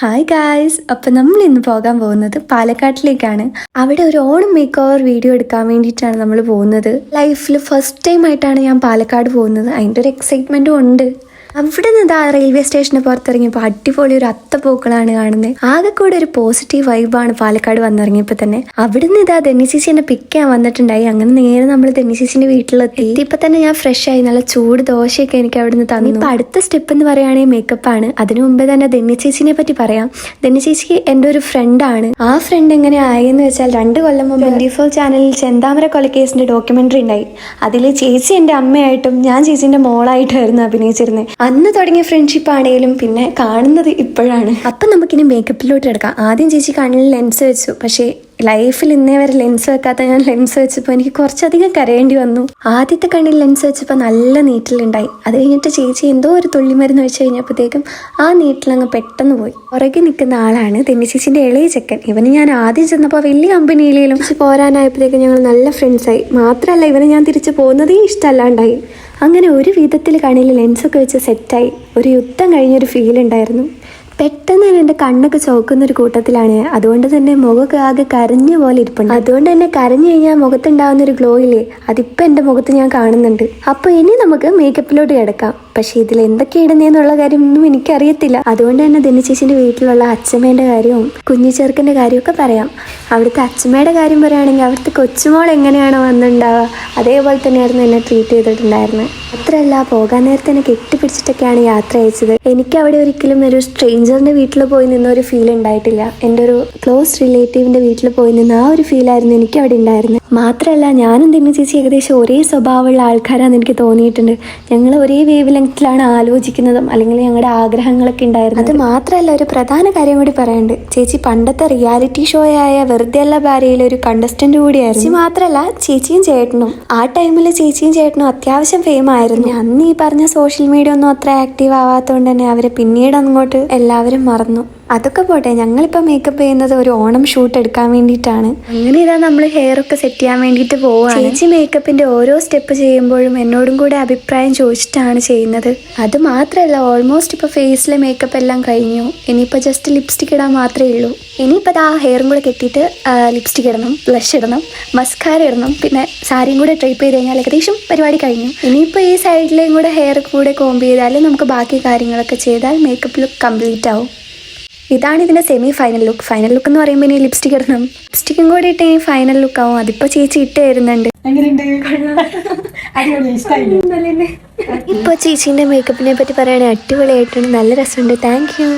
Hi guys, അപ്പം നമ്മൾ ഇന്ന് പോകാൻ പോകുന്നത് പാലക്കാട്ടിലേക്കാണ്. അവിടെ ഒരു ഓണം മേക്ക് ഓവർ വീഡിയോ എടുക്കാൻ വേണ്ടിയിട്ടാണ് നമ്മൾ പോകുന്നത്. ലൈഫിൽ ഫസ്റ്റ് ടൈം ആയിട്ടാണ് ഞാൻ പാലക്കാട് പോകുന്നത്. അതിൻ്റെ ഒരു എക്സൈറ്റ്മെൻറ്റും ഉണ്ട്. അവിടെ നിന്ന് ആ റെയിൽവേ സ്റ്റേഷന് പുറത്തിറങ്ങിയപ്പോൾ അടിപൊളി ഒരു അത്തപ്പൂക്കളാണ് കാണുന്നത്. ആകെ കൂടെ ഒരു പോസിറ്റീവ് വൈബാണ് പാലക്കാട് വന്നിറങ്ങിയപ്പോൾ തന്നെ. അവിടെ നിന്ന് ഇതാ ധന്യ ചേച്ചി എന്നെ പിക്ക് ചെയ്യാൻ വന്നിട്ടുണ്ടായി. അങ്ങനെ നേരെ നമ്മൾ ധന്യ ചേച്ചിന്റെ വീട്ടിലെത്തി. ഇപ്പം തന്നെ ഞാൻ ഫ്രഷ് ആയി, നല്ല ചൂട് ദോശയൊക്കെ എനിക്ക് അവിടെ നിന്ന് തന്നു. ഇപ്പം അടുത്ത സ്റ്റെപ്പ് എന്ന് പറയുകയാണെങ്കിൽ മേക്കപ്പ് ആണ്. അതിനു മുമ്പേ തന്നെ ധന്യ ചേച്ചിനെ പറ്റി പറയാം. ധന്യ ചേച്ചി എൻ്റെ ഒരു ഫ്രണ്ടാണ്. ആ ഫ്രണ്ട് എങ്ങനെ ആയെന്ന് വെച്ചാൽ 2 കൊല്ലം മുമ്പ് 24 ചാനലിൽ ചെന്താമര കൊലക്കേസിന്റെ ഡോക്യുമെന്ററി ഉണ്ടായി. അതിൽ ചേച്ചി എൻ്റെ അമ്മയായിട്ടും ഞാൻ ചേച്ചിന്റെ മോളായിട്ടായിരുന്നു അഭിനയിച്ചിരുന്നത്. അന്ന് തുടങ്ങിയ ഫ്രണ്ട്ഷിപ്പ് ആണെങ്കിലും പിന്നെ കാണുന്നത് ഇപ്പോഴാണ്. അപ്പം നമുക്കിനി മേക്കപ്പിലോട്ട് എടുക്കാം. ആദ്യം ചേച്ചി കണ്ണിൽ ലെൻസ് വെച്ചു. പക്ഷേ ലൈഫിൽ ഇന്നേ വരെ ലെൻസ് വെക്കാത്ത ഞാൻ ലെൻസ് വെച്ചപ്പോൾ എനിക്ക് കുറച്ചധികം കരയേണ്ടി വന്നു. ആദ്യത്തെ കണ്ണിൽ ലെൻസ് വെച്ചപ്പോൾ നല്ല നീറ്റലുണ്ടായി. അത് കഴിഞ്ഞിട്ട് ചേച്ചി എന്തോ ഒരു തുള്ളിമരുന്ന് വെച്ച് കഴിഞ്ഞപ്പോഴത്തേക്കും ആ നീറ്റിലങ്ങ് പെട്ടെന്ന് പോയി. പുറകെ നിൽക്കുന്ന ആളാണ് ധന്യ ചേച്ചിൻ്റെ ഇളയ ചെക്കൻ. ഇവന് ഞാൻ ആദ്യം ചെന്നപ്പോൾ വലിയ കമ്പനിയിലും പോരാനായപ്പോഴത്തേക്കും ഞങ്ങൾ നല്ല ഫ്രണ്ട്സായി. മാത്രമല്ല ഇവന് ഞാൻ തിരിച്ചു പോകുന്നതേ ഇഷ്ടമല്ലാണ്ടായി. അങ്ങനെ ഒരു വിധത്തിൽ കണ്ണിൽ ലെൻസൊക്കെ വെച്ച് സെറ്റായി. ഒരു യുദ്ധം കഴിഞ്ഞൊരു ഫീൽ ഉണ്ടായിരുന്നു. പെട്ടെന്ന് തന്നെ എൻ്റെ കണ്ണൊക്കെ ചോക്കുന്നൊരു കൂട്ടത്തിലാണ്. അതുകൊണ്ട് തന്നെ മുഖമൊക്കെ ആകെ കരഞ്ഞ പോലെ ഇരിപ്പുണ്ട്. അതുകൊണ്ട് തന്നെ കരഞ്ഞു കഴിഞ്ഞാൽ മുഖത്തുണ്ടാകുന്ന ഒരു ഗ്ലോ ഇല്ലേ, അതിപ്പോൾ എൻ്റെ മുഖത്ത് ഞാൻ കാണുന്നുണ്ട്. അപ്പോൾ ഇനി നമുക്ക് മേക്കപ്പിലോട്ട് കിടക്കാം. പക്ഷേ ഇതിൽ എന്തൊക്കെ ഇടുന്നതെന്നുള്ള കാര്യം ഒന്നും എനിക്കറിയത്തില്ല. അതുകൊണ്ട് തന്നെ ധന്യ ചേച്ചിൻ്റെ വീട്ടിലുള്ള അച്ഛമ്മേൻ്റെ കാര്യവും കുഞ്ഞു ചെറുക്കൻ്റെ കാര്യമൊക്കെ പറയാം. അവിടുത്തെ അച്ഛമ്മയുടെ കാര്യം പറയുകയാണെങ്കിൽ അവിടുത്തെ കൊച്ചുമോൾ എങ്ങനെയാണോ വന്നിട്ടുണ്ടാവുക അതേപോലെ തന്നെയായിരുന്നു എന്നെ ട്രീറ്റ് ചെയ്തിട്ടുണ്ടായിരുന്നത്. മാത്രമല്ല പോകാൻ നേരത്തെ എന്നെ കെട്ടിപ്പിടിച്ചിട്ടൊക്കെയാണ് യാത്ര അയച്ചത്. എനിക്ക് അവിടെ ഒരിക്കലും ഒരു സ്ട്രേഞ്ചറിൻ്റെ വീട്ടിൽ പോയി നിന്ന ഒരു ഫീൽ ഉണ്ടായിട്ടില്ല. എൻ്റെ ഒരു ക്ലോസ് റിലേറ്റീവിൻ്റെ വീട്ടിൽ പോയി നിന്ന ആ ഒരു ഫീലായിരുന്നു എനിക്ക് അവിടെ ഉണ്ടായിരുന്നത്. മാത്രമല്ല ഞാനും ധന്യ ചേച്ചി ഏകദേശം ഒരേ സ്വഭാവമുള്ള ആൾക്കാരാണെന്ന് എനിക്ക് തോന്നിയിട്ടുണ്ട്. ഞങ്ങൾ ഒരേ വേവ് ലെങ്ത്തിലാണ് ആലോചിക്കുന്നതും അല്ലെങ്കിൽ ഞങ്ങളുടെ ആഗ്രഹങ്ങളൊക്കെ ഉണ്ടായിരുന്നു. അത് മാത്രമല്ല ഒരു പ്രധാന കാര്യം കൂടി പറയാനുണ്ട്. ചേച്ചി പണ്ടത്തെ റിയാലിറ്റി ഷോ ആയ വെറുതെ അല്ല ഭാര്യയിലെ ഒരു കണ്ടസ്റ്റന്റ് കൂടിയായിരുന്നു. ചേച്ചി മാത്രമല്ല ചേച്ചിയും ചേട്ടനും. ആ ടൈമിൽ ചേച്ചിയും ചേട്ടനും അത്യാവശ്യം ഫെയിം ആയിരുന്നു. അന്ന് ഈ പറഞ്ഞ സോഷ്യൽ മീഡിയ ഒന്നും അത്ര ആക്റ്റീവ് ആവാത്തതുകൊണ്ട് തന്നെ അവരെ പിന്നീട് അങ്ങോട്ട് എല്ലാവരും മറന്നു. അതൊക്കെ പോട്ടെ, ഞങ്ങളിപ്പോൾ മേക്കപ്പ് ചെയ്യുന്നത് ഒരു ഓണം ഷൂട്ട് എടുക്കാൻ വേണ്ടിയിട്ടാണ്. അങ്ങനെ ഇതാ നമ്മൾ ഹെയർ ഒക്കെ സെറ്റ് ചെയ്യാൻ വേണ്ടിയിട്ട് പോവുകയാണ്. ചേച്ചി മേക്കപ്പിൻ്റെ ഓരോ സ്റ്റെപ്പ് ചെയ്യുമ്പോഴും എന്നോടും കൂടെ അഭിപ്രായം ചോദിച്ചിട്ടാണ് ചെയ്യുന്നത്. അത് മാത്രമല്ല ഓൾമോസ്റ്റ് ഇപ്പോൾ ഫേസിലെ മേക്കപ്പ് എല്ലാം കഴിഞ്ഞു. ഇനിയിപ്പോൾ ജസ്റ്റ് ലിപ്സ്റ്റിക് ഇടാൻ മാത്രമേ ഉള്ളൂ. ഇനിയിപ്പോൾ ആ ഹെയറും കൂടെ കെട്ടിയിട്ട് ലിപ്സ്റ്റിക് ഇടണം, ബ്ലഷ് ഇടണം, മസ്കാര ഇടണം, പിന്നെ സാരിയും കൂടെ ഡ്രൈപ്പ് ചെയ്ത് കഴിഞ്ഞാൽ ഏകദേശം പരിപാടി കഴിഞ്ഞു. ഇനിയിപ്പോൾ ഈ സൈഡിലേയും കൂടെ ഹെയർ കൂടെ കോംബ് ചെയ്താൽ നമുക്ക് ബാക്കി കാര്യങ്ങളൊക്കെ ചെയ്താൽ മേക്കപ്പ് ലുക്ക് കംപ്ലീറ്റ് ആവും. ഇതാണ് ഇതിൻ്റെ semi final look. Final look എന്ന് പറയുമ്പോൾ ഇനി ലിപ്സ്റ്റിക് ഇടണം. ലിപ്സ്റ്റിക്കും കൂടി ഇട്ട് ഇനി ഫൈനൽ ലുക്ക് ആവും. അതിപ്പോൾ ചേച്ചി ഇട്ട് തരുന്നുണ്ട്. ഇപ്പോൾ ചേച്ചീൻ്റെ മേക്കപ്പിനെ പറ്റി പറയുകയാണെങ്കിൽ അടിപൊളിയായിട്ടുണ്ട്, നല്ല രസമുണ്ട്. Thank you.